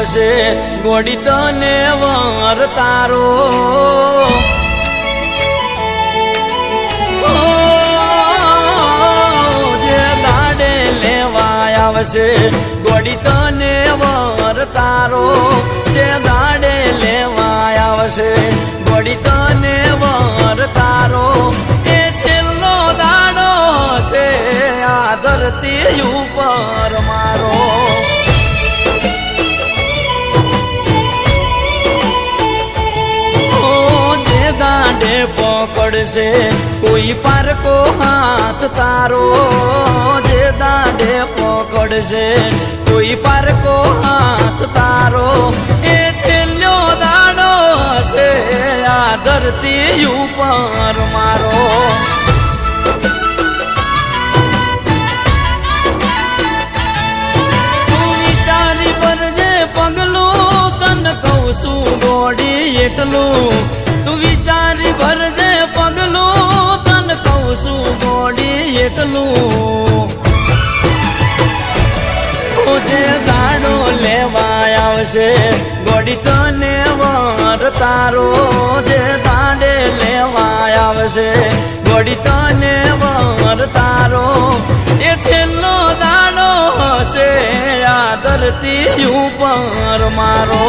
આવશે ગોડી તને વર તારો જે દાડે લેવા આવશે ગોડી તને વર તારો જે દાડે લેવા આવશે ગોડી તને વર તારો એ છેલ્લો દાડો છે આ ધરતી ઉપર મારો જે દાંડે પકડશે કોઈ પારકો હાથ તારો જે દાંડે પકડશે કોઈ પારકો હાથ તારો એ છેલ્લો દાડો છે આ ધરતી ઉપર મારો તું વિચારી ભરજે પગલું તને કહું છું ગોડી એટલું તું વિચારી ભરજે પગલું તને કહું છું ગોડી એટલું જે દાડો લેવા આવશે ગોડી તને વર તારો જે દાડે લેવા આવશે ગોડી તને વર તારો એ છેલ્લો દાડો હશે આ ધરતી ઉપર મારો